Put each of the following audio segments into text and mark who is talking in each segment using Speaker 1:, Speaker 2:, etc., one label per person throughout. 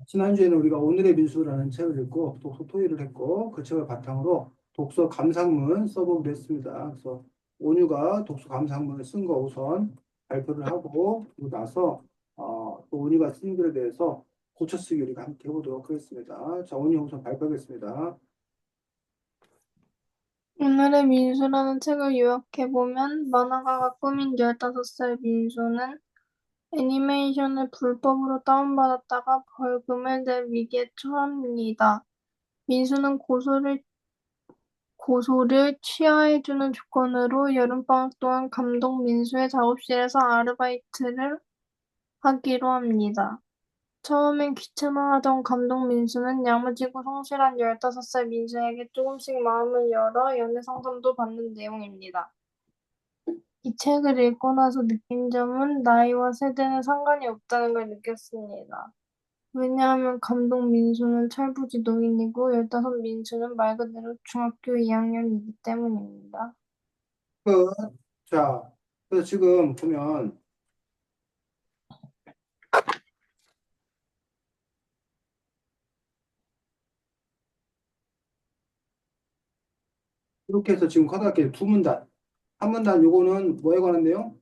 Speaker 1: 지난주에는 우리가 오늘의 민수라는 책을 읽고 독서 토의를 했고 그 책을 바탕으로 독서 감상문 써보기로 했습니다. 그래서 온유가 독서 감상문을 쓴 거 우선 발표를 하고 그리고 나서 또 온유가 쓴 글에 대해서 고쳐쓰기 우리가 함께 해보도록 하겠습니다. 자, 온유 우선 발표하겠습니다.
Speaker 2: 오늘의 민수라는 책을 요약해보면 만화가가 꾸민 15살 민수는 애니메이션을 불법으로 다운받았다가 벌금을 낼 위기에 처합니다. 민수는 고소를 취하해주는 조건으로 여름방학 동안 감독 민수의 작업실에서 아르바이트를 하기로 합니다. 처음엔 귀찮아하던 감독 민수는 야무지고 성실한 15살 민수에게 조금씩 마음을 열어 연애 상담도 받는 내용입니다. 이 책을 읽고 나서 느낀 점은 나이와 세대는 상관이 없다는 걸 느꼈습니다. 왜냐하면 감독 민수는 철부지 노인이고 15 민수는 말 그대로 중학교 2학년이기 때문입니다.
Speaker 1: 그, 자, 그래서 지금 보면 이렇게 해서 지금 커다랗게 두 문단. 한 문단 요거는 뭐에 관한 내용?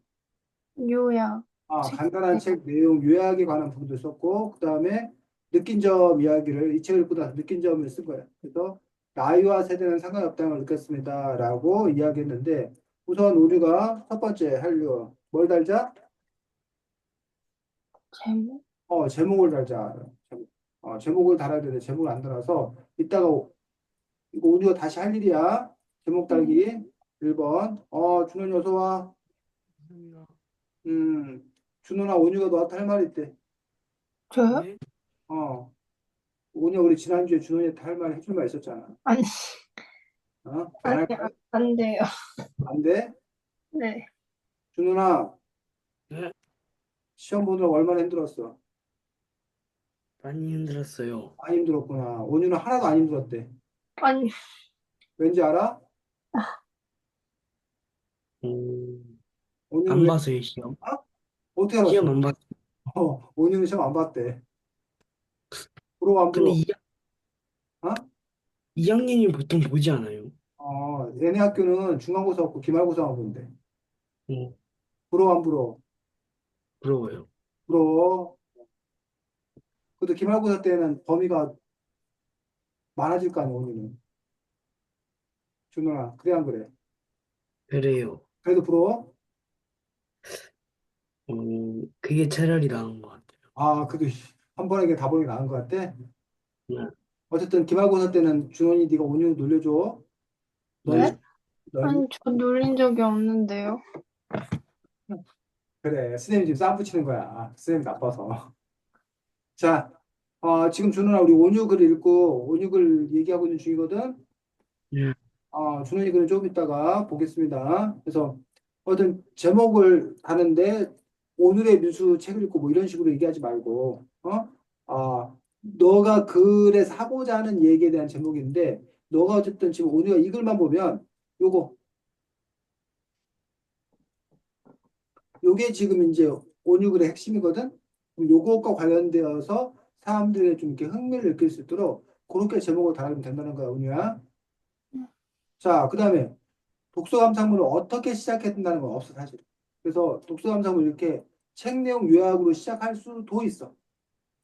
Speaker 2: 요약. 책
Speaker 1: 간단한
Speaker 2: 내용.
Speaker 1: 책 내용 요약에 관한 부분도 썼고, 그 다음에 느낀 점 이야기를 이 책을 읽고 나서 느낀 점을 쓴 거예요. 그래서 나이와 세대는 상관이 없다는 걸 느꼈습니다. 라고 이야기했는데, 우선 우리가 첫 번째 하려 뭘 달자?
Speaker 2: 제목.
Speaker 1: 제목을 달자. 제목을 달아야 되는데, 제목을 안 달아서, 이따가 이거 우리가 다시 할 일이야. 제목
Speaker 2: 음,
Speaker 1: 달기. 1번. 준원이 어서 와. 음, 준호나 온유가 너한테 할 말이 있대.
Speaker 2: 저요?
Speaker 3: 네?
Speaker 1: 어. 오늘 우리 지난주에 준호이한테 할 말 해줄 말 있었잖아.
Speaker 2: 아니,
Speaker 1: 안
Speaker 2: 아니,
Speaker 1: 할 거야?
Speaker 2: 안 돼요.
Speaker 1: 안 돼?
Speaker 2: 네.
Speaker 1: 준호나,
Speaker 3: 네?
Speaker 1: 시험 보느라 얼마나 힘들었어?
Speaker 3: 많이 힘들었어요.
Speaker 1: 많이 힘들었구나. 온유는 하나도 안 힘들었대.
Speaker 2: 아니,
Speaker 1: 왠지 알아?
Speaker 3: 음,
Speaker 1: 온유는
Speaker 3: 안
Speaker 1: 왜,
Speaker 3: 봐서요, 시험.
Speaker 1: 어떻게
Speaker 3: 시험
Speaker 1: 알았어?
Speaker 3: 안 봤.
Speaker 1: 온유는 시험 안 봤대. 부러워, 안
Speaker 3: 근데
Speaker 1: 부러워? 어?
Speaker 3: 2학년이 보통 보지 않아요.
Speaker 1: 얘네 학교는 중간고사 없고 기말고사만 본대.
Speaker 3: 어,
Speaker 1: 부러워, 안 부러워?
Speaker 3: 부러워요.
Speaker 1: 부러워. 그래도 기말고사 때는 범위가 많아질 거 아니야, 온유는. 준호나, 그래, 안 그래?
Speaker 3: 그래요.
Speaker 1: 그래도 부러워?
Speaker 3: 어, 그게 차라리 나은 것 같아요.
Speaker 1: 그래도 한 번에 다 보는 게 나은 것 같아?
Speaker 3: 네.
Speaker 1: 어쨌든 기말고사 때는 준원이 네가 온유 놀려줘. 널,
Speaker 2: 네?
Speaker 1: 널
Speaker 2: 아니, 저 놀린 적이 없는데요.
Speaker 1: 그래. 선생님이 지금 싸움 붙이는 거야. 선생님 나빠서. 자, 지금 준원아 우리 온유 글 읽고 온유 글 얘기하고 있는 중이거든.
Speaker 3: 네.
Speaker 1: 준원이 글은 조금 이따가 보겠습니다. 그래서 어떤 제목을 하는데 오늘의 뉴스 책을 읽고 뭐 이런 식으로 얘기하지 말고, 너가 글에서 하고자 하는 얘기에 대한 제목인데 너가 어쨌든 지금 온유가 이 글만 보면 요거 요게 지금 이제 온유글의 핵심이거든. 그럼 요것과 관련되어서 사람들이 좀 이렇게 흥미를 느낄 수 있도록 그렇게 제목을 달아주면 된다는 거야, 온유야. 자, 그 다음에 독서 감상문을 어떻게 시작해야 된다는 건 없어, 사실. 그래서 독서 감상문 이렇게 책 내용 요약으로 시작할 수도 있어.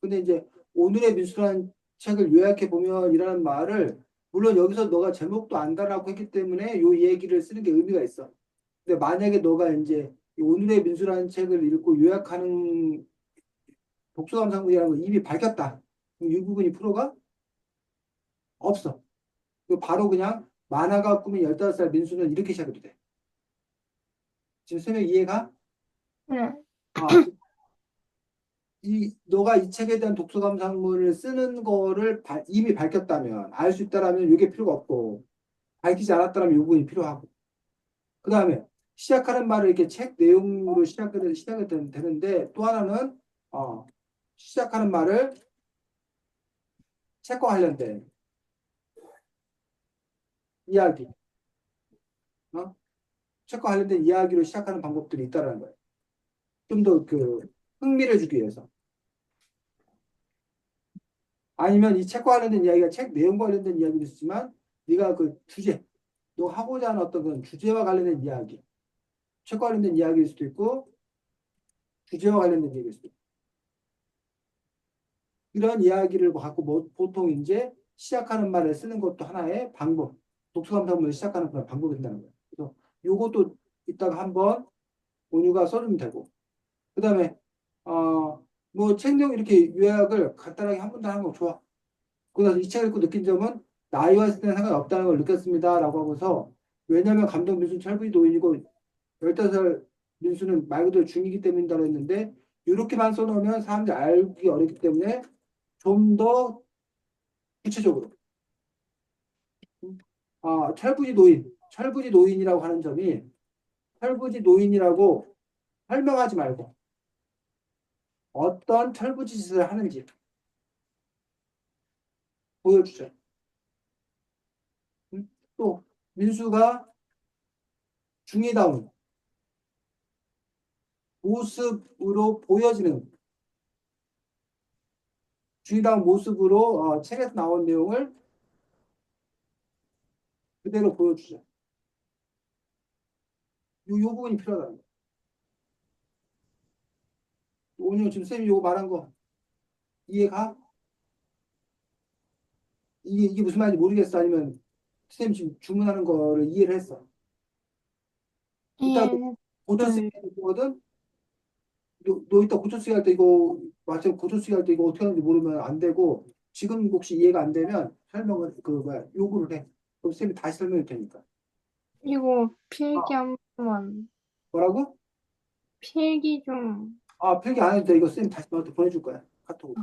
Speaker 1: 근데 이제 오늘의 미술한 책을 요약해 보면 이라는 말을 물론 여기서 너가 제목도 안다라고 했기 때문에 요 얘기를 쓰는 게 의미가 있어. 근데 만약에 너가 이제 이 오늘의 민수라는 책을 읽고 요약하는 독서감상문이라는 거 이미 밝혔다. 그럼 이 부분이 프로가 없어. 그 바로 그냥 만화가 꾸민 15살 민수는 이렇게 시작해도 돼. 지금 설명 이해가?
Speaker 2: 네.
Speaker 1: 아, 너가 이 책에 대한 독서감상문을 쓰는 거를 이미 밝혔다면, 알 수 있다라면 이게 필요가 없고, 밝히지 않았다라면 이 부분이 필요하고. 그 다음에 시작하는 말을 이렇게 책 내용으로 시작이 되는데, 또 하나는, 시작하는 말을 책과 관련된 이야기, 어? 책과 관련된 이야기로 시작하는 방법들이 있다는 거예요. 좀 더 그 흥미를 주기 위해서. 아니면 이 책과 관련된 이야기가 책 내용과 관련된 이야기도 있지만 네가 그 주제, 너 하고자 하는 어떤 그런 주제와 관련된 이야기, 책과 관련된 이야기일 수도 있고 주제와 관련된 이야기일 수도 있고 이런 이야기를 갖고 보통 이제 시작하는 말을 쓰는 것도 하나의 방법, 독서감상문을 시작하는 그런 방법이 된다는 거예요. 그래서 요것도 이따가 한번 온유가 써주면 되고 그다음에 뭐 책 내용 이렇게 요약을 간단하게 한 문단 하는 거 좋아. 그래서 이 책을 읽고 느낀 점은 나이와 세대는 상관이 없다는 걸 느꼈습니다라고 하고서 왜냐하면 감독 민수는 철부지 노인이고 15살 민수는 말 그대로 중이기 때문이라고 했는데 이렇게만 써놓으면 사람들이 알기 어렵기 때문에 좀 더 구체적으로 철부지 노인이라고 하는 점이 철부지 노인이라고 설명하지 말고 어떤 철부지 짓을 하는지 보여주죠. 또 민수가 중이다운 모습으로 보여지는 중이다운 모습으로 책에서 나온 내용을 그대로 보여주죠. 요 부분이 필요하다는 거예요. 오늘 지금 쌤이 요거 말한 거 이해가? 이게 무슨 말인지 모르겠어? 아니면 쌤이 지금 주문하는 거를 이해를 했어? 이따
Speaker 2: 예,
Speaker 1: 고쳐 쓰기 할 거거든? 너 이따 고쳐 쓰기 할 때 이거 마침 고쳐 쓰기 할 때 이거 어떻게 하는지 모르면 안 되고 지금 혹시 이해가 안 되면 설명을 그 뭐야 요구를 해. 그럼 쌤이 다시 설명할 테니까.
Speaker 2: 이거
Speaker 1: 아,
Speaker 2: 필기 한 번만,
Speaker 1: 뭐라고?
Speaker 2: 필기 좀,
Speaker 1: 필기 안 해도 돼. 이거 쌤 다시 너한테 보내줄 거야. 카톡으로.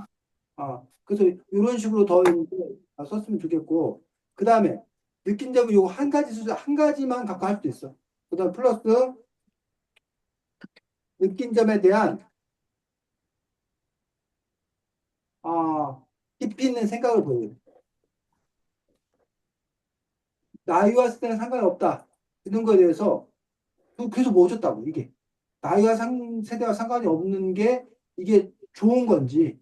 Speaker 1: 그래서 이런 식으로 더 이제 썼으면 좋겠고, 그 다음에 느낀 점은 요거 한 가지 수준, 한 가지만 갖고 할 수도 있어. 그 다음 플러스 느낀 점에 대한, 깊이 있는 생각을 보여요. 나이와 세대는 상관이 없다. 이런 거에 대해서 그래서 뭐 어쩌다고, 이게. 세대와 상관이 없는 게 이게 좋은 건지,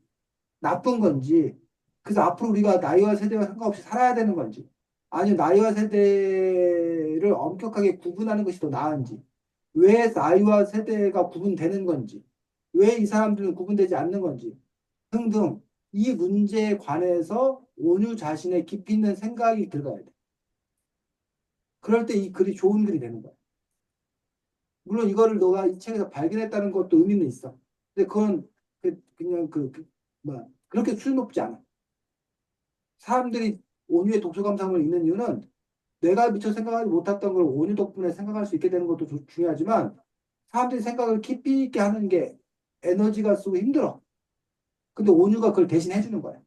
Speaker 1: 나쁜 건지, 그래서 앞으로 우리가 나이와 세대와 상관없이 살아야 되는 건지, 아니면 나이와 세대를 엄격하게 구분하는 것이 더 나은지, 왜 나이와 세대가 구분되는 건지, 왜 이 사람들은 구분되지 않는 건지, 등등, 이 문제에 관해서 온유 자신의 깊이 있는 생각이 들어가야 돼. 그럴 때 이 글이 좋은 글이 되는 거야. 물론 이거를 너가 이 책에서 발견했다는 것도 의미는 있어. 근데 그건 그냥 뭐, 그렇게 수준 높지 않아. 사람들이 온유의 독서 감상을 읽는 이유는 내가 미처 생각하지 못했던 걸 온유 덕분에 생각할 수 있게 되는 것도 중요하지만 사람들이 생각을 깊이 있게 하는 게 에너지가 쓰고 힘들어. 근데 온유가 그걸 대신 해주는 거야.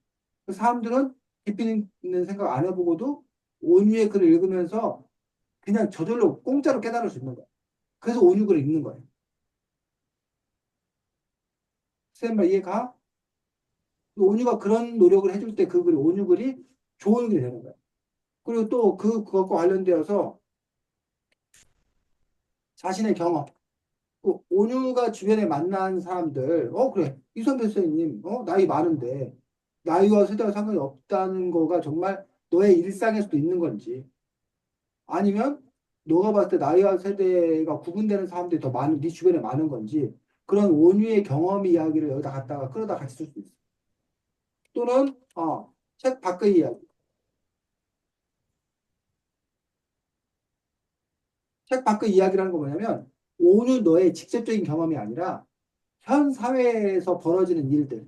Speaker 1: 사람들은 깊이 있는 생각 안 해보고도 온유의 글을 읽으면서 그냥 저절로 공짜로 깨달을 수 있는 거야. 그래서 온유 글을 읽는 거예요. 쌤 말 이해가? 온유가 그런 노력을 해줄 때 그 글이 온유 글이 좋은 글이 되는 거야. 그리고 또 그것과 관련되어서 자신의 경험, 온유가 주변에 만난 사람들, 그래, 이선배 선생님, 나이 많은데, 나이와 세대와 상관이 없다는 거가 정말 너의 일상에서도 있는 건지, 아니면 너가 봤을 때 나이와 세대가 구분되는 사람들이 더 많은, 네 주변에 많은 건지, 그런 온유의 경험 이야기를 여기다 갖다가 끌어다 같이 쓸 수 있어. 또는, 책 밖의 이야기. 책 밖의 이야기라는 거 뭐냐면, 온유 너의 직접적인 경험이 아니라, 현 사회에서 벌어지는 일들,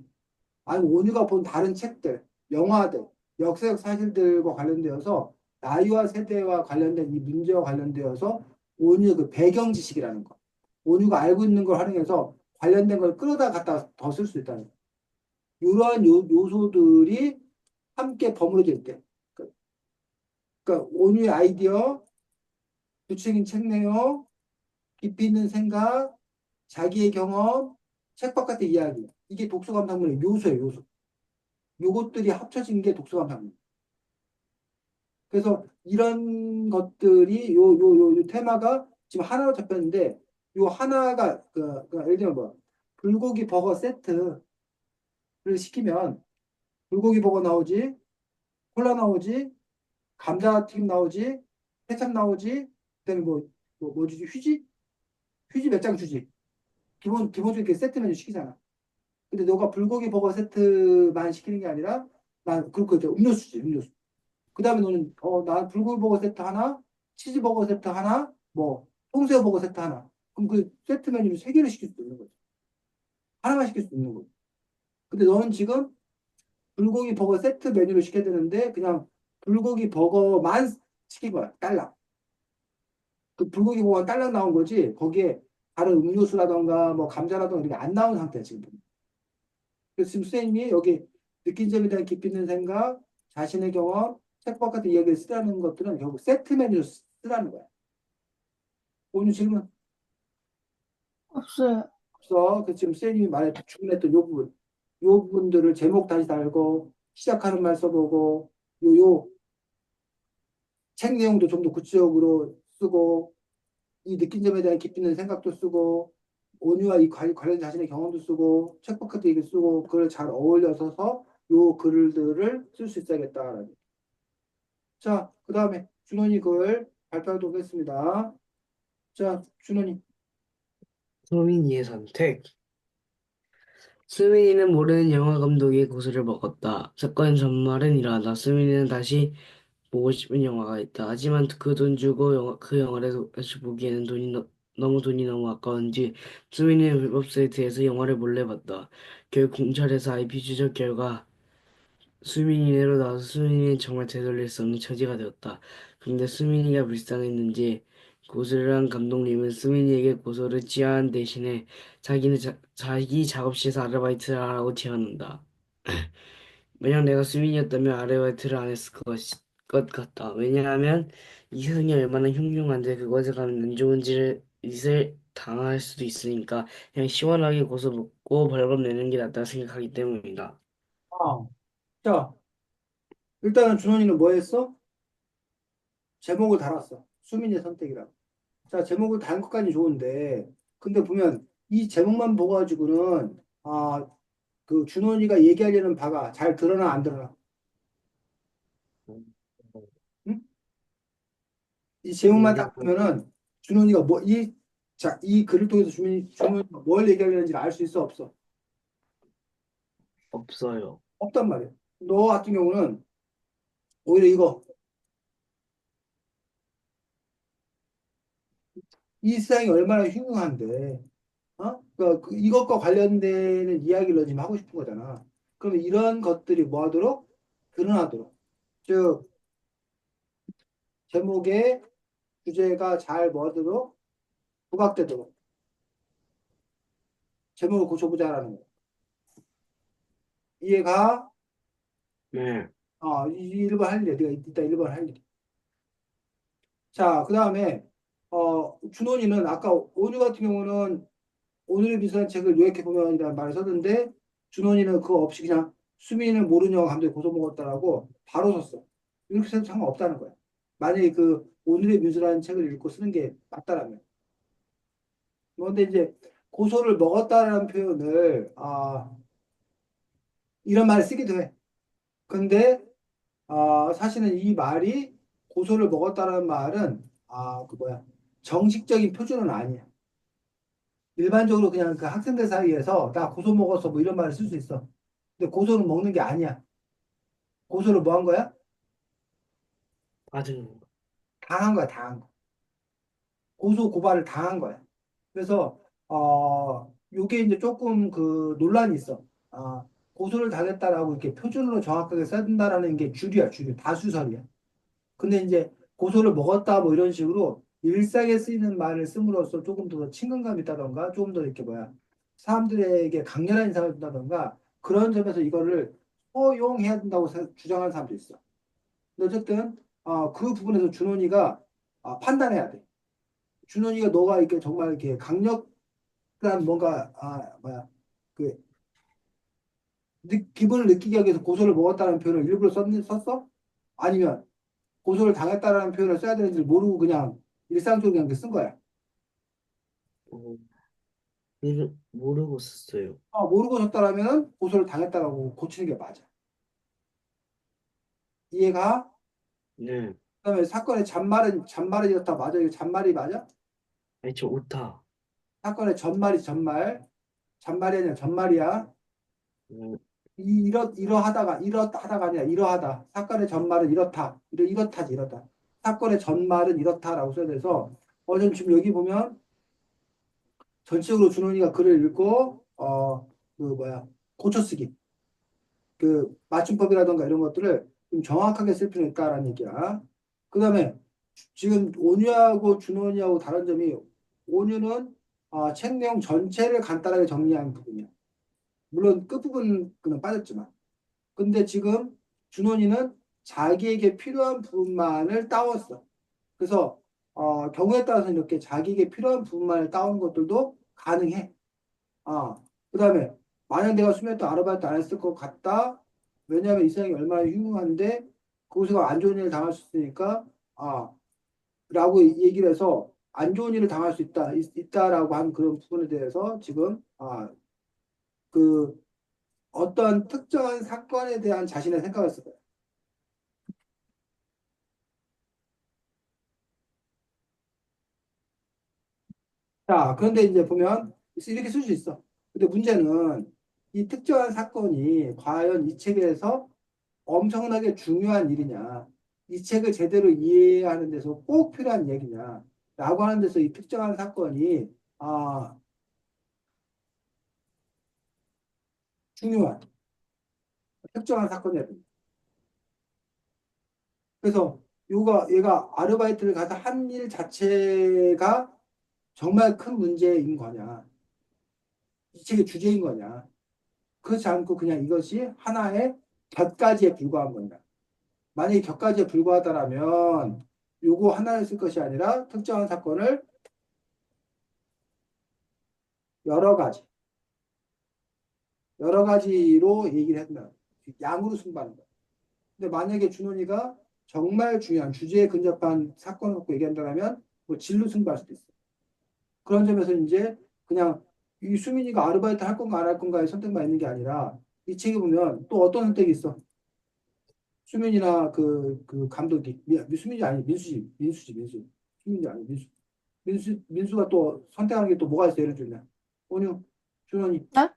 Speaker 1: 아니 온유가 본 다른 책들, 영화들, 역사적 사실들과 관련되어서 나이와 세대와 관련된 이 문제와 관련되어서 온유의 그 배경 지식이라는 거. 온유가 알고 있는 걸 활용해서 관련된 걸 끌어다 갖다 더 쓸 수 있다는 거. 이러한 요소들이 함께 버무려질 때. 그러니까 온유의 아이디어, 구체적인 책 내용, 깊이 있는 생각, 자기의 경험, 책 바깥의 이야기. 이게 독서감상문의 요소예요, 요소. 요것들이 합쳐진 게 독서감상문. 그래서 이런 것들이 요 테마가 지금 하나로 잡혔는데 요 하나가 예를 들면 뭐 불고기 버거 세트를 시키면 불고기 버거 나오지, 콜라 나오지, 감자튀김 나오지, 케찹 나오지, 그다음에 뭐 주지? 휴지 몇 장 주지. 기본적으로 이렇게 세트 메뉴 시키잖아. 근데 너가 불고기 버거 세트만 시키는 게 아니라, 난, 그렇고, 이제 음료수지, 음료수. 그 다음에 너는, 난 불고기 버거 세트 하나, 치즈 버거 세트 하나, 뭐, 통새우 버거 세트 하나. 그럼 그 세트 메뉴를 세 개를 시킬 수도 있는 거지. 하나만 시킬 수도 있는 거지. 근데 너는 지금 불고기 버거 세트 메뉴를 시켜야 되는데, 그냥 불고기 버거만 시킨 거야. 딸랑. 그 불고기 버거만 딸랑 나온 거지, 거기에 다른 음료수라던가, 뭐, 감자라던가 이런 게 안 나온 상태야, 지금. 그래서 지금 선생님이 여기 느낀 점에 대한 깊이 있는 생각, 자신의 경험, 책박 같은 이야기를 쓰라는 것들은 결국 세트 메뉴로 쓰라는 거야. 오늘 질문
Speaker 2: 없어요.
Speaker 1: 없어. 그 지금 선생님이 주문했던 요 부분들을 제목 다시 달고, 시작하는 말 써보고, 요 책 내용도 좀 더 구체적으로 쓰고, 이 느낀 점에 대한 깊이 있는 생각도 쓰고, 온유와 이 관련 자신의 경험도 쓰고, 책박 같은 얘기 쓰고, 그걸 잘 어울려서 요 글들을 쓸 수 있어야겠다. 자, 그 다음에 준원이 글 발표하도록 하겠습니다. 자, 준원이.
Speaker 3: 수민이의 선택. 수민이는 모르는 영화 감독의 고수를 먹었다. 사건 전말은 일어나다. 수민이는 다시 보고 싶은 영화가 있다. 하지만 그 돈 주고 그 영화를 다시 보기에는 돈이 너무 아까운지 수민이는 불법 사이트에서 영화를 몰래 봤다. 결국 공찰에서 IP 추적 결과 수민이네로 나와서 수민이는 정말 되돌릴 수 없는 처지가 되었다. 그런데 수민이가 불쌍했는지 고소를 한 감독님은 수민이에게 고소를 취하한 대신에 자기 작업실에서 아르바이트를 하라고 제안한다. 만약 내가 수민이었다면 아르바이트를 안 했을 것 같다. 왜냐하면 이 세상이 얼마나 흉흉한데 그것에 가면 안 좋은 짓을 당할 수도 있으니까 그냥 시원하게 고소 먹고 벌금 내는 게 낫다 생각하기 때문이다.
Speaker 1: 아, 자, 일단은 준원이는 뭐 했어? 제목을 달았어. 수민의 선택이라고. 자, 제목을 단 것까지 좋은데, 근데 보면 이 제목만 보고 가지고는, 그 준원이가 얘기하려는 바가 잘 드러나, 안 드러나? 응? 이 제목만 딱 보면은 준원이가 자, 이 글을 통해서 준원이가 뭘 얘기하려는지 알 수 있어, 없어?
Speaker 3: 없어요.
Speaker 1: 없단 말이야. 너 같은 경우는 오히려 이 세상이 얼마나 흉흉한데, 그러니까 이것과 관련되는 이야기를 너 지금 하고 싶은 거잖아. 그러면 이런 것들이 뭐 하도록? 드러나도록. 즉, 제목의 주제가 잘 뭐하도록? 부각되도록. 제목을 고쳐보자라는 거. 이해가?
Speaker 3: 네.
Speaker 1: 이 1번 할 일이야. 네가 이따 1번 할 일. 자, 그 다음에, 준원이는 아까 온유 같은 경우는 오늘의 비슷한 책을 요약해보면이라는 말을 썼는데, 준원이는 그거 없이 그냥 수민을 모르는 영화 감독이 고소 먹었다라고 바로 썼어. 이렇게 해도 상관없다는 거야. 만약에 그 오늘의 뮤즈라는 책을 읽고 쓰는 게 맞다라면. 그런데 이제 고소를 먹었다라는 표현을, 이런 말을 쓰기도 해. 근데, 사실은 이 말이 고소를 먹었다라는 말은, 그 뭐야, 정식적인 표준은 아니야. 일반적으로 그냥 그 학생들 사이에서 나 고소 먹었어 뭐 이런 말을 쓸 수 있어. 근데 고소는 먹는 게 아니야. 고소를 뭐 한 거야?
Speaker 3: 맞은 거.
Speaker 1: 당한 거야, 당한 거. 고소 고발을 당한 거야. 그래서 요게 이제 조금 그 논란이 있어. 고소를 당했다라고 이렇게 표준으로 정확하게 써야 된다라는 게 주류야, 주류. 다수설이야. 근데 이제 고소를 먹었다 뭐 이런 식으로 일상에 쓰이는 말을 씀으로써 조금 더 친근감 있다던가 조금 더 이렇게 뭐야 사람들에게 강렬한 인상을 준다던가 그런 점에서 이거를 허용해야 된다고 주장하는 사람도 있어. 근데 어쨌든 그 부분에서 준원이가 판단해야 돼. 준원이가 너가 이렇게 정말 이렇게 강력한 뭔가 뭐야 그 기분을 느끼게 하기 위해서 고소를 먹었다는 표현을 일부러 썼어? 아니면 고소를 당했다라는 표현을 써야 되는지 모르고 그냥 일상적으로 그냥 쓴 거야.
Speaker 3: 어, 모르고 썼어요.
Speaker 1: 모르고 썼다라면 고소를 당했다라고 고치는 게 맞아. 이해가?
Speaker 3: 네.
Speaker 1: 그다음에 사건의 잔말은 이렇다. 맞아? 이거 잔말이 맞아?
Speaker 3: 아니, 저 오타.
Speaker 1: 사건의 전말이 전말. 잔말이 아니라 전말이야.
Speaker 3: 음,
Speaker 1: 이러하다가 아니라 이러하다. 사건의 전말은 이렇다. 이렇다지, 이렇다. 사건의 전말은 이렇다라고 써야 돼서, 지금 여기 보면, 전체적으로 준원이가 글을 읽고, 고쳐쓰기. 그, 맞춤법이라던가 이런 것들을 좀 정확하게 쓸 필요가 있다라는 얘기야. 그 다음에, 지금 온유하고 준원이하고 다른 점이, 온유는, 책 내용 전체를 간단하게 정리한 부분이야. 물론 끝부분은 빠졌지만. 근데 지금 준원이는 자기에게 필요한 부분만을 따왔어. 그래서 경우에 따라서 이렇게 자기에게 필요한 부분만을 따오는 것들도 가능해. 그다음에 만약 내가 수면 때 아르바이트 안 했을 것 같다. 왜냐하면 이 세상이 얼마나 흉흉한데 거기서 안 좋은 일을 당할 수 있으니까 라고 얘기를 해서 안 좋은 일을 당할 수 있다라고 한 그런 부분에 대해서 지금 그 어떤 특정한 사건에 대한 자신의 생각을 써요. 자, 그런데 이제 보면 이렇게 쓸 수 있어. 근데 문제는 이 특정한 사건이 과연 이 책에서 엄청나게 중요한 일이냐, 이 책을 제대로 이해하는 데서 꼭 필요한 얘기냐, 라고 하는 데서 이 특정한 사건이 아, 중요한 특정한 사건이야. 그래서 얘가 아르바이트를 가서 한 일 자체가 정말 큰 문제인 거냐, 이 책의 주제인 거냐, 그렇지 않고 그냥 이것이 하나의 곁가지에 불과한 거냐. 만약에 격가지에 불과하다라면 요거 하나를 쓸 것이 아니라 특정한 사건을 여러 가지, 여러 가지로 얘기를 한다. 양으로 승부하는 거야. 근데 만약에 준원이가 정말 중요한 주제에 근접한 사건을 갖고 얘기한다면 뭐 진로 승부할 수도 있어. 그런 점에서 이제 그냥 이 수민이가 아르바이트 할 건가 안 할 건가의 선택만 있는 게 아니라 이 책에 보면 또 어떤 선택이 있어. 수민이나 그 감독이 수민이 아니 민수지. 수민이 아니 민수가 또 선택하는 게 또 뭐가 있어? 예를 들면 온유 준원이
Speaker 2: 네?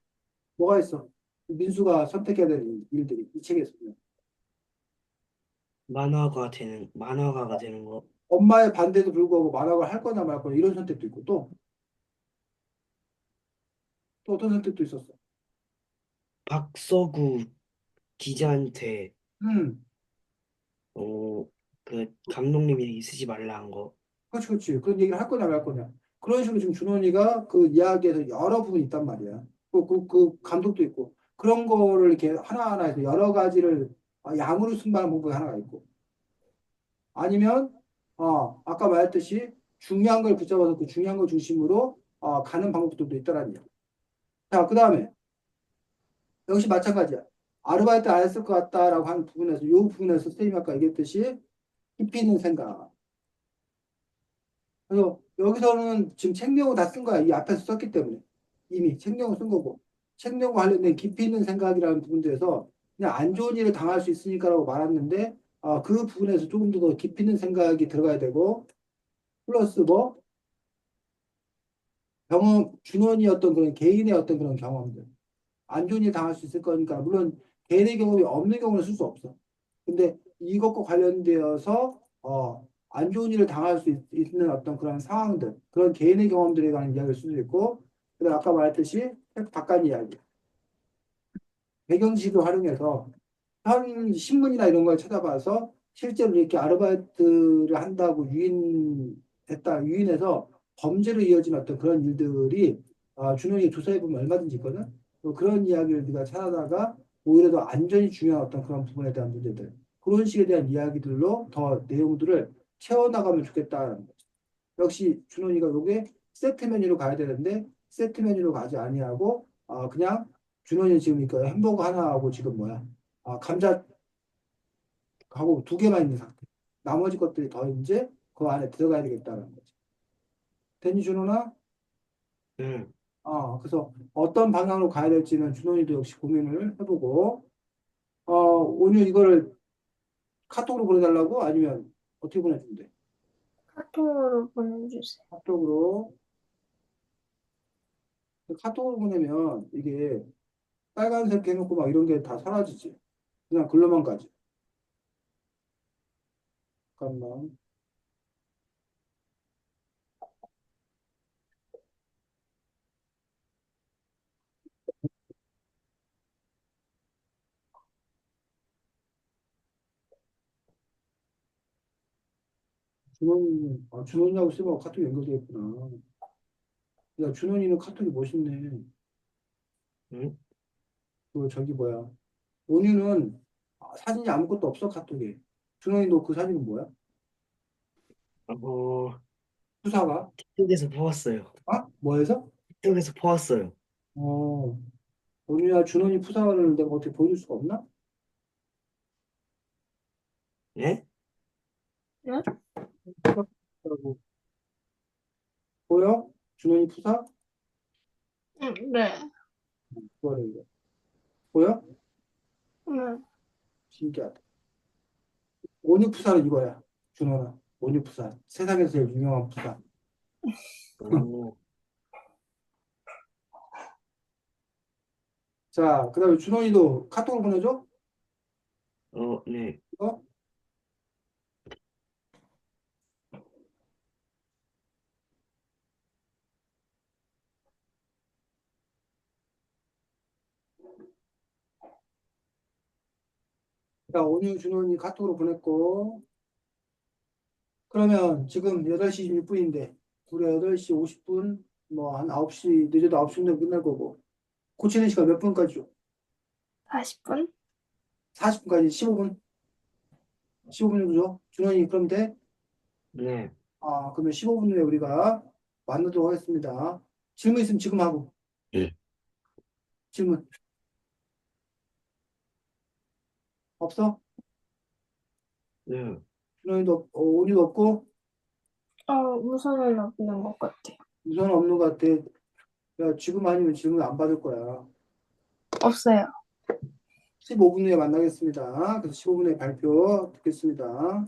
Speaker 1: 뭐가 있어? 민수가 선택해야 될 일들이 이 책에 있으면
Speaker 3: 만화가가 되는 거.
Speaker 1: 엄마의 반대도 불구하고 만학을 할 거냐 말 거냐 이런 선택도 있고 또 어떤 선택도 있었어.
Speaker 3: 박서구 기자한테,
Speaker 1: 음
Speaker 3: 어, 그, 감독님 얘기 쓰지 말라 한 거.
Speaker 1: 그렇지 그런 얘기를 할 거냐 말 거냐 그런 식으로 지금 준원이가 그 이야기에서 여러 부분이 있단 말이야. 그 감독도 있고 그런 거를 이렇게 하나하나 해서 여러 가지를 양으로 승부하는 방법이 하나가 있고 아니면 아까 말했듯이 중요한 걸 붙잡아서 그 중요한 걸 중심으로 가는 방법들도 있다라는 얘기. 자, 그 다음에 역시 마찬가지야. 아르바이트 안 했을 것 같다라고 하는 부분에서 이 부분에서 선생님이 아까 얘기했듯이 깊이 있는 생각. 그래서 여기서는 지금 책명을 다 쓴 거야. 이 앞에서 썼기 때문에 이미 책명을 쓴 거고 책명과 관련된 깊이 있는 생각이라는 부분에서 그냥 안 좋은 일을 당할 수 있으니까라고 말았는데 그 부분에서 조금 더 깊이 있는 생각이 들어가야 되고 플러스 뭐 준원이 어떤 그런 개인의 어떤 그런 경험들. 안 좋은 일 당할 수 있을 거니까, 물론 개인의 경험이 없는 경우는 쓸 수 없어. 근데 이것과 관련되어서, 안 좋은 일을 당할 수 있는 어떤 그런 상황들, 그런 개인의 경험들에 관한 이야기를 쓸 수 있고, 그다음 아까 말했듯이 바깥 이야기, 배경지식을 활용해서 현 신문이나 이런 걸 찾아봐서 실제로 이렇게 아르바이트를 한다고 유인해서 범죄로 이어진 어떤 그런 일들이 준영이 조사해 보면 얼마든지 있거든. 또 그런 이야기를 네가 찾아다가 오히려 더 안전이 중요한 어떤 그런 부분에 대한 문제들 그런 식에 대한 이야기들로 더 내용들을 채워나가면 좋겠다는 거죠. 역시 준원이가 요게 세트 메뉴로 가야 되는데 세트 메뉴로 가지 아니하고 그냥 준원이 지금 그 햄버거 하나하고 지금 뭐야 감자 하고 두 개만 있는 상태. 나머지 것들이 더 이제 그 안에 들어가야 되겠다는 거지. 됐니, 준호나?
Speaker 3: 응.
Speaker 1: 그래서 어떤 방향으로 가야 될지는 준호이도 역시 고민을 해보고, 오늘 이거를 카톡으로 보내달라고? 아니면 어떻게 보내준대?
Speaker 2: 카톡으로 보내주세요.
Speaker 1: 카톡으로. 카톡으로 보내면 이게 빨간색 해놓고 막 이런 게 다 사라지지. 그냥 글로만 가지. 잠깐만. 준원이하고 쓰면 카톡 연결되어 있구나. 야, 준원이는 카톡이 멋있네.
Speaker 3: 응?
Speaker 1: 그, 저기 뭐야. 온유는 사진이 아무것도 없어, 카톡에. 준원이 너 그 사진은 뭐야?
Speaker 3: 어,
Speaker 1: 수사가?
Speaker 3: 틱톡에서 퍼왔어요.
Speaker 1: 아? 뭐해서?
Speaker 3: 틱톡에서 퍼왔어요.
Speaker 1: 어, 온유야, 준원이 푸사를 내가 어떻게 보여줄 수가 없나?
Speaker 3: 예?
Speaker 2: 네?
Speaker 1: 푸사라고. 보여? 준원이 푸사?
Speaker 2: 네.
Speaker 1: 그거래, 이거. 보여?
Speaker 2: 네.
Speaker 1: 신기하다. 온유 푸사는 이거야. 준원아. 온유 푸사. 세상에서 제일 유명한 푸사.
Speaker 3: 어,
Speaker 1: 자, 그 다음에 준원이도 카톡을 보내줘?
Speaker 3: 네.
Speaker 1: 이거? 자, 온유, 준원이 카톡으로 보냈고. 그러면 지금 8시 26분인데, 우리 8시 50분, 뭐, 한 9시, 늦어도 9시 정도 끝날 거고. 고치는 시간 몇 분까지 줘?
Speaker 2: 40분?
Speaker 1: 40분까지 15분? 15분 정도 줘? 준원이 그럼 돼?
Speaker 3: 네.
Speaker 1: 그러면 15분 후에 우리가 만나도록 하겠습니다. 질문 있으면 지금 하고.
Speaker 3: 예.
Speaker 1: 질문 없어?
Speaker 3: 네.
Speaker 1: 준원이도 온이도 없고,
Speaker 2: 우선은 없는 것 같아요.
Speaker 1: 우선 없는 것 같아. 야, 지금 아니면 질문 안 받을 거야.
Speaker 2: 없어요.
Speaker 1: 15분 후에 만나겠습니다. 그래서 15분 후에 발표 듣겠습니다.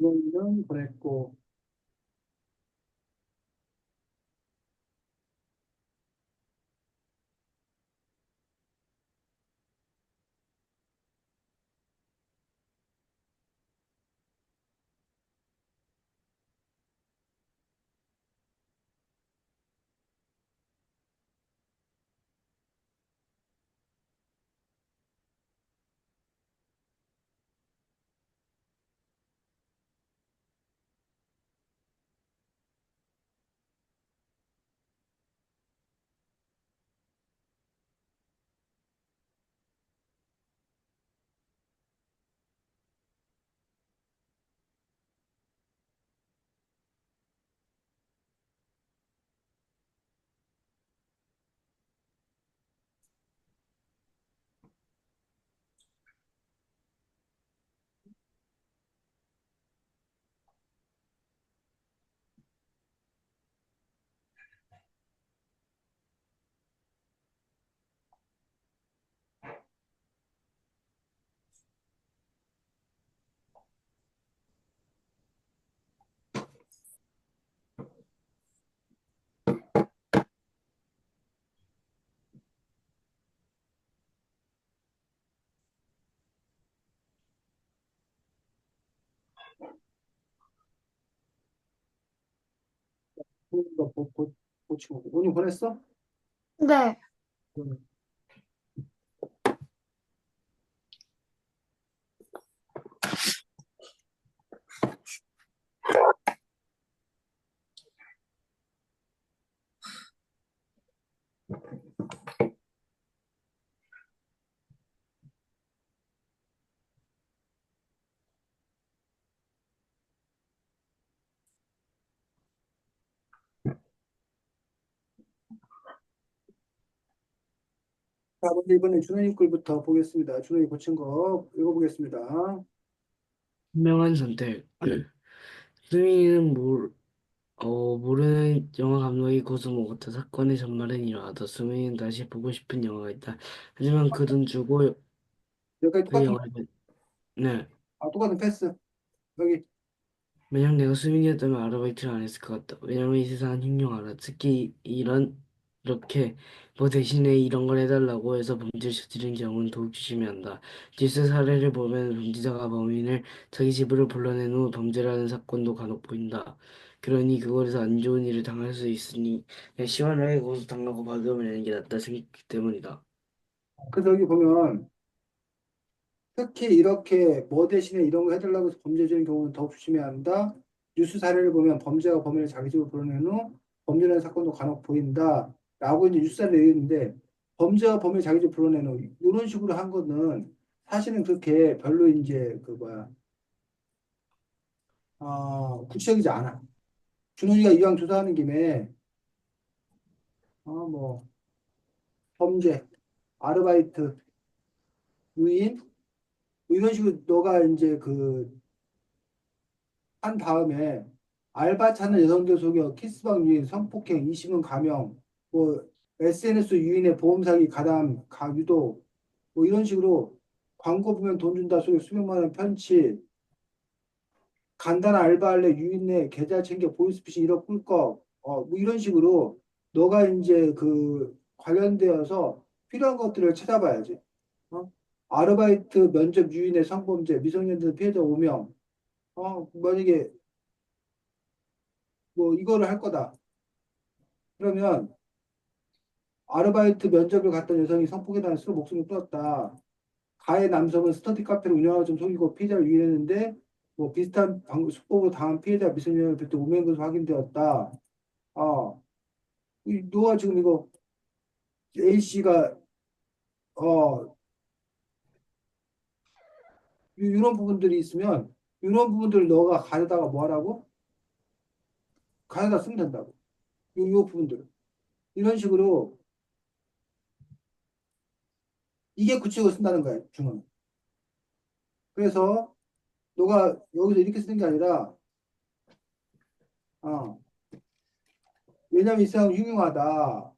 Speaker 1: 준호이는 보냈고. 준호이가 고치고. 오늘 보냈어?
Speaker 2: 네.
Speaker 1: 응. 자, 먼저 이번에 준호이 글부터 보겠습니다. 준호이 고친 거 읽어보겠습니다.
Speaker 3: 현명한 선택. 수민이는 모르는 영화 감독이 고수 먹었다. 사건의 전말은 이러하다. 수민이는 다시 보고 싶은 영화가 있다. 하지만 그 돈 주고
Speaker 1: 여기까지
Speaker 3: 그
Speaker 1: 똑같은 거.
Speaker 3: 영화를, 네.
Speaker 1: 똑같은 패스. 여기.
Speaker 3: 만약 내가 수민이었다면 아르바이트를 안 했을 것 같다. 왜냐면 이 세상은 흉흉하다. 특히 이렇게 뭐 대신에 이런 걸 해달라고 해서 범죄를 저지른 경우는 더욱 조심해야 한다. 뉴스 사례를 보면 범죄자가 범인을 자기 집으로 불러낸 후 범죄를 하는 사건도 간혹 보인다. 그러니 그곳에서 안 좋은 일을 당할 수 있으니 그냥 시원하게 고소 당하고 벌금을 내는 게 낫다 생각했기 때문이다.
Speaker 1: 그래서 여기 보면 특히 이렇게 뭐 대신에 이런 거 해달라고 해서 범죄 저지른 경우는 더욱 조심해야 한다. 뉴스 사례를 보면 범죄가 범인을 자기 집으로 불러낸 후 범죄라는 사건도 간혹 보인다. 라고 이제 뉴스 사례를 얘기했는데 범죄와 범인을 자기 집으로 불러낸 후 이런 식으로 한 거는 사실은 그렇게 별로 이제 그 뭐야 구체적이지 않아. 준호이가 이왕 조사하는 김에 뭐 범죄, 아르바이트, 유인 뭐 이런 식으로 너가 이제 그 한 다음에 알바 찾는 여성들 속여 키스방 유인, 성폭행, 이심은 감형, 뭐 SNS 유인의 보험 사기, 가담, 가유도 뭐 이런 식으로 광고 보면 돈 준다 속여 수백만 원 편취, 간단한 알바할래 유인내 계좌 챙겨 보이스피싱 1억 꿀꺽 뭐 이런 식으로 너가 이제 그 관련되어서 필요한 것들을 찾아봐야지. 어? 아르바이트 면접 유인의 성범죄 미성년자 피해자 5명 만약에 뭐 이거를 할 거다. 그러면 아르바이트 면접을 갔던 여성이 성폭에 당해 스스로 목숨을 끊었다. 가해 남성은 스터디 카페를 운영하고 좀 속이고 피해자를 유인했는데 뭐 비슷한 수법으로 당한 피해자 미성년을 별도 무면 것으로 확인되었다. 너가 지금 이거 A씨가 어 이런 부분들이 있으면 이런 부분들을 너가 가져다가 뭐 하라고? 가져다 쓰면 된다고. 요 부분들. 이런 식으로 이게 구체적으로 쓴다는 거야, 중은. 그래서 너가 여기서 이렇게 쓰는 게 아니라 어, 왜냐면 이 사람 흉흉하다.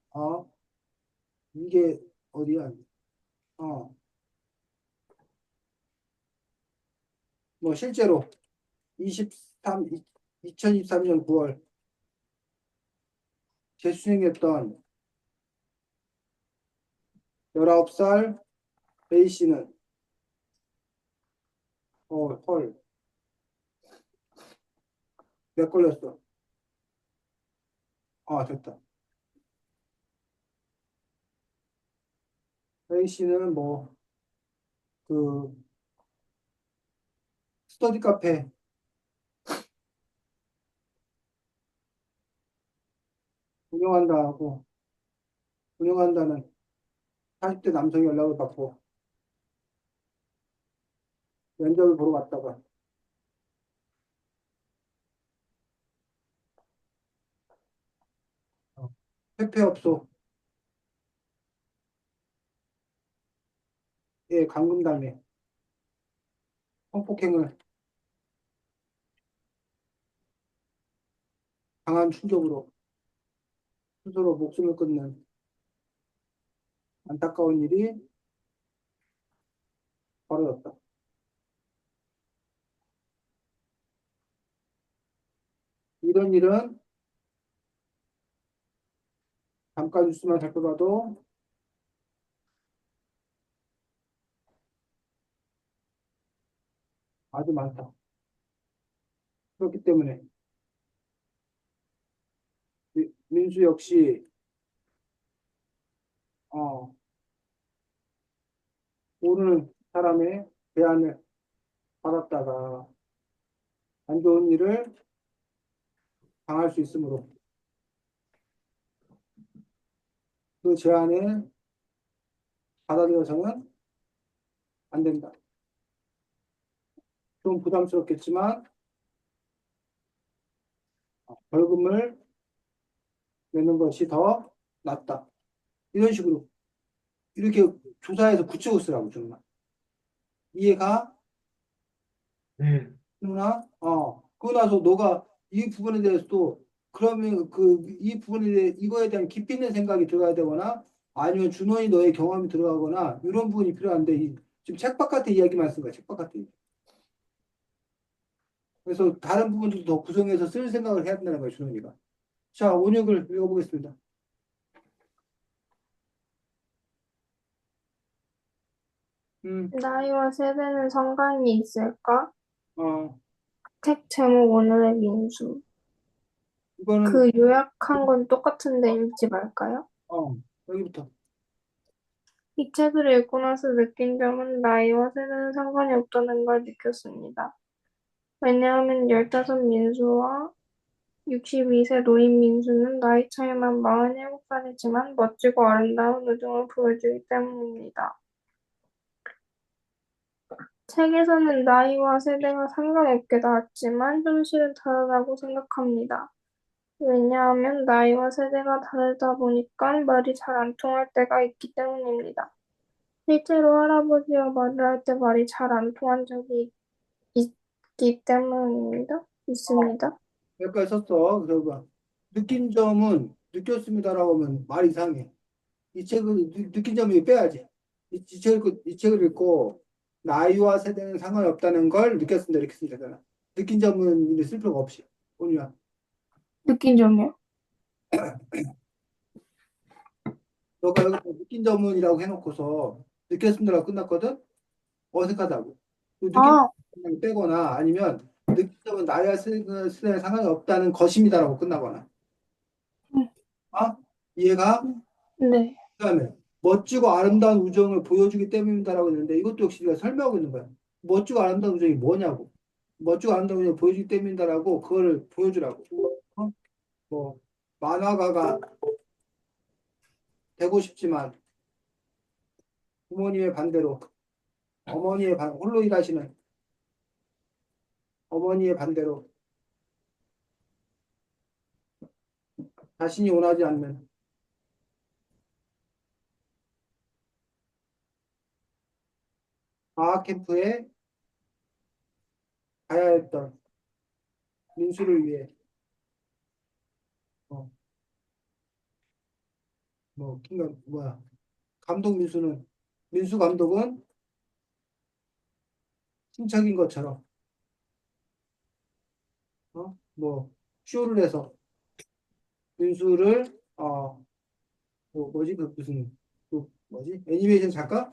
Speaker 1: 이게 어디야? 어, 뭐 실제로 2023년 9월 재수생했던 19살 A 씨는 헐, 몇 걸렸어? 아, 됐다. A 씨는 뭐 그 스터디 카페 운영한다고 운영한다는 40대 남성이 연락을 받고 면접을 보러 갔다가 페페업소에 감금당해 성폭행을 강한 충격으로 스스로 목숨을 끊는 안타까운 일이 벌어졌다. 이런 일은 잠깐 뉴스만 살펴봐도 아주 많다. 그렇기 때문에 민수 역시 어, 모르는 사람의 제안을 받았다가 안 좋은 일을 당할 수 있으므로 그 제안에 받아들여서는 안 된다. 좀 부담스럽겠지만 벌금을 내는 것이 더 낫다. 이런 식으로 이렇게 조사해서 붙이고 쓰라고 정말. 이해가?
Speaker 3: 네.
Speaker 1: 누나? 그러고 나서 너가 이 부분에 대해서도 그러면 이 부분에 대해 이거에 대한 깊이 있는 생각이 들어야 되거나 아니면 준원이 너의 경험이 들어가거나 이런 부분이 필요한데 지금 책바깥의 이야기만 쓴 거야. 책바깥의 이야기. 그래서 다른 부분들도 더 구성해서 쓸 생각을 해야 된다는 거야, 준원이가. 자, 원역을 읽어보겠습니다. 음,
Speaker 2: 나이와 세대는 상관이 있을까?
Speaker 1: 어,
Speaker 2: 책 제목 오늘의 민수.
Speaker 1: 이거는
Speaker 2: 그 요약한 건 똑같은데 읽지 말까요?
Speaker 1: 여기부터.
Speaker 2: 이 책을 읽고 나서 느낀 점은 나이와 세대는 상관이 없다는 걸 느꼈습니다. 왜냐하면 15 민수와 62세 노인 민수는 나이 차이만 47살이지만 멋지고 아름다운 우정을 보여주기 때문입니다. 책에서는 나이와 세대가 상관없게 나왔지만 현실은 다르다고 생각합니다. 왜냐하면 나이와 세대가 다르다 보니까 말이 잘 안 통할 때가 있기 때문입니다. 실제로 할아버지와 말을 할 때 말이 잘 안 통한 적이 있기 때문입니다. 있습니다.
Speaker 1: 여기까지 썼어. 그래서 봐. 느낀 점은 느꼈습니다라고 하면 말이 이상해. 이 책을 느낀 점을 빼야지. 이 책을 읽고 나이와 세대는 상관이 없다는 걸 느꼈습니다. 이렇게 쓰면 되잖아. 느낀 점은 이제 쓸 필요가 없이. 온유야.
Speaker 2: 느낀 점이요.
Speaker 1: 너가 여기서 느낀 점은이라고 해놓고서 느꼈습니다라고 끝났거든? 어색하다고. 그 느낀
Speaker 2: 아,
Speaker 1: 점을 빼거나 아니면 느낀 점은 나이와 세대는 상관이 없다는 것입니다라고 끝나거나. 아? 이해가?
Speaker 2: 네.
Speaker 1: 그다음에 멋지고 아름다운 우정을 보여주기 때문이다라고 했는데 이것도 역시 네가 설명하고 있는 거야. 멋지고 아름다운 우정이 뭐냐고. 멋지고 아름다운 우정을 보여주기 때문이다라고 그거를 보여주라고. 어? 뭐 만화가가 되고 싶지만 부모님의 반대로 홀로 일하시는 어머니의 반대로 자신이 원하지 않는 방학 캠프에 가야 했던 민수를 위해 어, 뭐야 감독 민수 감독은 친척인 것처럼 뭐 쇼를 해서 민수를 뭐 뭐지 그 무슨 그 뭐지 애니메이션 작가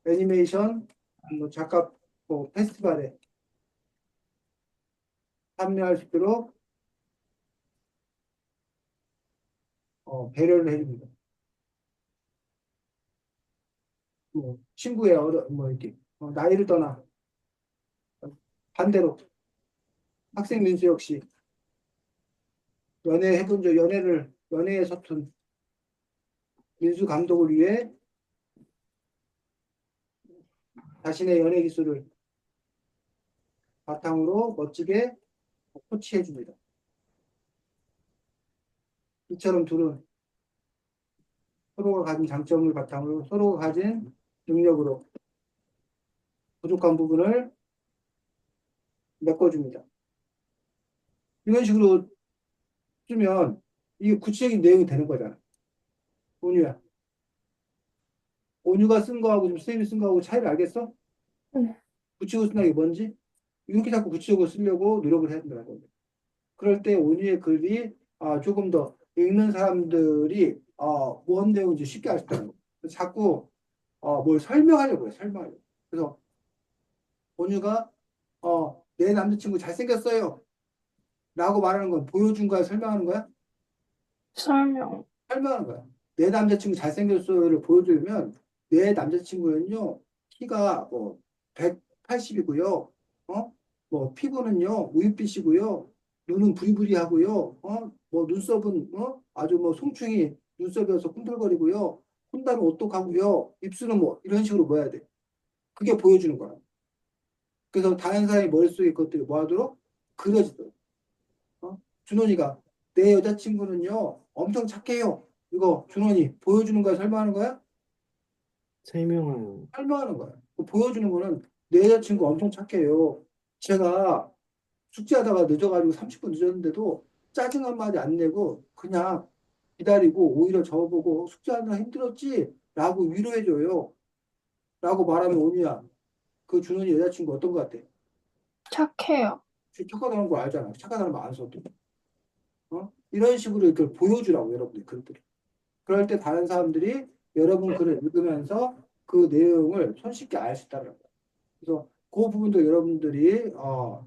Speaker 1: 애니메이션 뭐 작가 뭐 페스티벌에 참여할 수 있도록 배려를 해줍니다. 뭐 친구의 뭐 이렇게 나이를 떠나 반대로 학생 민수 역시 연애에 서툰 민수 감독을 위해 자신의 연애 기술을 바탕으로 멋지게 코치해 줍니다. 이처럼 둘은 서로가 가진 장점을 바탕으로 서로가 가진 능력으로 부족한 부분을 메꿔줍니다. 이런 식으로 쓰면 이게 구체적인 내용이 되는 거잖아. 온유야. 온유가 쓴 거하고 좀 쌤이 쓴 거하고 차이를 알겠어?
Speaker 2: 네.
Speaker 1: 구체적으로 쓴다는 게 뭔지? 이렇게 자꾸 구체적으로 쓰려고 노력을 해야 된다는 거예요. 그럴 때 온유의 글이 조금 더 읽는 사람들이 뭔 내용인지 쉽게 알 수 있다는 거예요. 자꾸 뭘 설명하려고 해요. 설명하려고. 그래서 온유가 내 남자친구 잘생겼어요. 라고 말하는 건 보여준 거야? 설명하는 거야?
Speaker 2: 설명.
Speaker 1: 설명하는 거야. 내 남자친구 잘생겼어요를 보여주려면 내 남자친구는요 키가 뭐 180이고요. 뭐 피부는요 우윳빛이고요. 눈은 부리부리하고요. 뭐 눈썹은 아주 뭐 송충이 눈썹이어서 꿈틀거리고요. 혼다는 오똑하고요. 입술은 뭐 이런 식으로 뭐 해야 돼. 그게 보여주는 거야. 그래서 다른 사람의 머릿속에 그것들이 뭐 하도록 그려지도록. 준원이가 내 여자친구는요 엄청 착해요. 이거 준원이 보여주는 거야, 설명하는 거야?
Speaker 3: 설명하는.
Speaker 1: 설명하는 거야. 그 보여주는 거는 내 여자친구 엄청 착해요. 제가 숙제하다가 늦어가지고 30분 늦었는데도 짜증 한마디 안 내고 그냥 기다리고 오히려 저보고 숙제하느라 힘들었지? 라고 위로해줘요. 라고 말하면 온이야. 그 준원이 여자친구 어떤 거 같아?
Speaker 2: 착해요.
Speaker 1: 착하다는 거 알잖아. 착하다는 말 안 써도. 이런 식으로 이걸 보여주라고 여러분들 글들. 그럴 때 다른 사람들이 여러분 글을 읽으면서 그 내용을 손쉽게 알 수 있다는 거예요. 그래서 그 부분도 여러분들이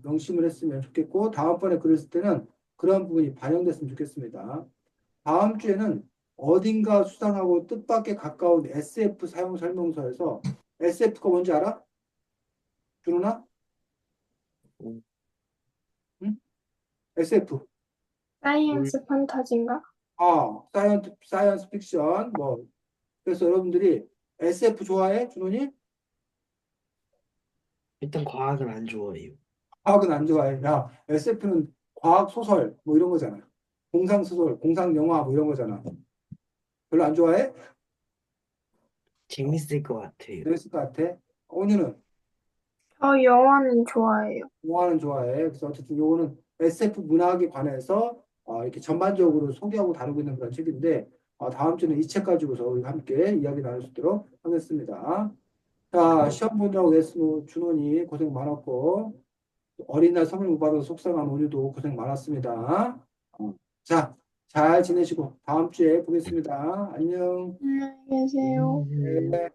Speaker 1: 명심을 했으면 좋겠고 다음번에 글을 쓸 때는 그런 부분이 반영됐으면 좋겠습니다. 다음 주에는 어딘가 수상하고 뜻밖에 가까운 SF 사용 설명서에서 SF가 뭔지 알아? 준호나? 응? SF.
Speaker 2: 사이언스 판타지인가?
Speaker 1: 사이언스 픽션 뭐 그래서 여러분들이 SF 좋아해? 준호니?
Speaker 3: 일단 과학은 안 좋아해요.
Speaker 1: 과학은 안 좋아해. 야, SF는 과학 소설 뭐 이런 거잖아. 공상 소설, 공상 영화 뭐 이런 거잖아. 별로 안 좋아해?
Speaker 3: 재밌을 것 같아요.
Speaker 1: 재밌을 것 같아. 오늘은
Speaker 2: 저 영화는 좋아해요.
Speaker 1: 영화는 좋아해. 그래서 어쨌든 요거는 SF 문학에 관해서 이렇게 전반적으로 소개하고 다루고 있는 그런 책인데 다음 주는 이 책 가지고서 우리 함께 이야기 나눌 수 있도록 하겠습니다. 자, 시험 보느라고 애쓰는 준원이 고생 많았고 어린이날 선물 못 받아서 속상한 오늘도 고생 많았습니다. 자, 잘 지내시고 다음 주에 보겠습니다. 안녕.
Speaker 2: 안녕히 계세요.
Speaker 3: 안녕히 계세요.